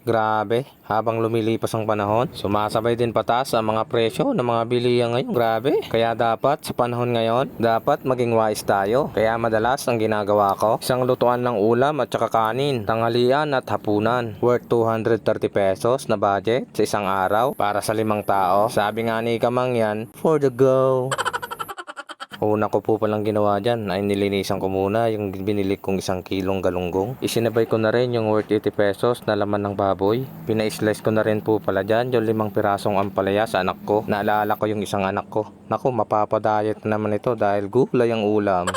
Grabe, habang lumilipas ang panahon, sumasabay din pataas ang mga presyo ng mga bilihan ngayon. Grabe. Kaya dapat sa panahon ngayon, dapat maging wise tayo. Kaya madalas ang ginagawa ko, isang lutuan ng ulam at saka kanin, tanghalian at hapunan. Worth 230 pesos na budget sa isang araw para sa 5 tao. Sabi nga ni Kamang yan, for the go. Una ko po palang ginawa dyan ay nilinisan ko muna yung binili kong 1 kilong galunggong. Isinabay ko na rin yung worth 80 pesos na laman ng baboy. Pina-slice ko na rin po pala dyan yung 5 pirasong ampalaya sa anak ko. Naalala ko yung isang anak ko. Naku, mapapadayet naman ito dahil gulay ang ulam.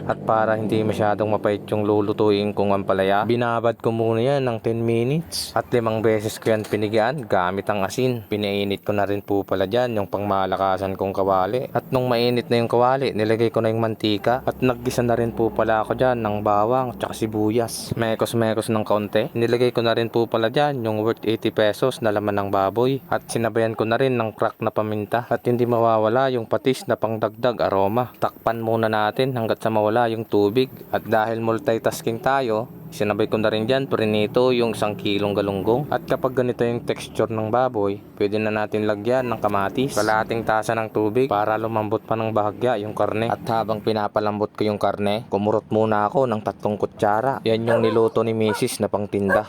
At para hindi masyadong mapait yung lulutuin kong ampalaya, binabad ko muna yan ng 10 minutes. At 5 beses ko yan pinigian gamit ang asin. Pinainit ko na rin po pala dyan yung pangmalakasan kong kawali. At nung mainit na yung kawali, nilagay ko na yung mantika. At naggisa na rin po pala ako dyan ng bawang at sibuyas. Mekos-mekos ng kaunti. Nilagay ko na rin po pala dyan yung worth 80 pesos na laman ng baboy. At sinabayan ko na rin ng crack na paminta. At hindi mawawala yung patis na pangdagdag aroma. Takpan muna natin hanggat sa mawala yung tubig. At dahil multitasking tayo, sinabay ko na rin dyan prinito yung 1 kilong galunggong. At kapag ganito yung texture ng baboy, pwede na natin lagyan ng kamatis, kalahating tasa ng tubig para lumambot pa ng bahagya yung karne. At habang pinapalambot ko yung karne, kumurot muna ako ng 3 kutsara. Yan yung niluto ni Mrs. na pangtinda.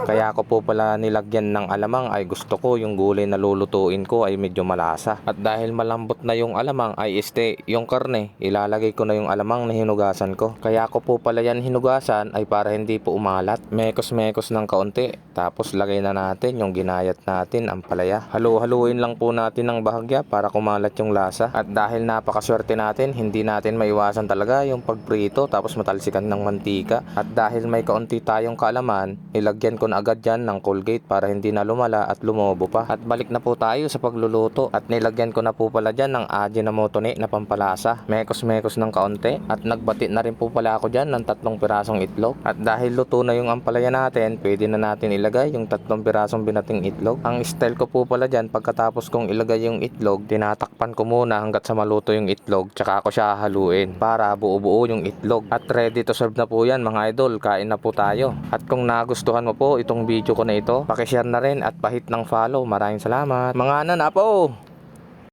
Kaya ako po pala nilagyan ng alamang ay gusto ko yung gulay na lulutuin ko ay medyo malasa. At dahil malambot na yung alamang ay yung karne, ilalagay ko na yung alamang na hinugasan ko. Kaya ko po pala yan hinugasan ay para hindi po umalat. Mekos-mekos ng kaunti. Tapos lagay na natin yung ginayat natin ang palaya. Halu-haluin lang po natin ng bahagya para kumalat yung lasa. At dahil napakaswerte natin, hindi natin maiwasan talaga yung pagprito tapos matalsikan ng mantika. At dahil may kaunti tayong kaalaman, ilagyan ko na agad yan ng Colgate para hindi na lumala at lumobo pa. At balik na po tayo sa pagluluto. At nilagyan ko na po pala dyan ng Ajinomoto na pampalasa. Mekos-mekos ng kaunti. At nagbati na rin po pala ako dyan ng 3 pirasong itlog. At dahil luto na yung ampalaya natin, pwede na natin ilagay yung 3 pirasong binating itlog. Ang style ko po pala dyan, pagkatapos kong ilagay yung itlog, tinatakpan ko muna hanggat sa maluto yung itlog, tsaka ako siya haluin para buo-buo yung itlog. At ready to serve na po yan mga idol, kain na po tayo. At kung nagustuhan mo po itong video ko na ito, pakishare na rin at pahit ng follow. Maraming salamat. Mga anan po!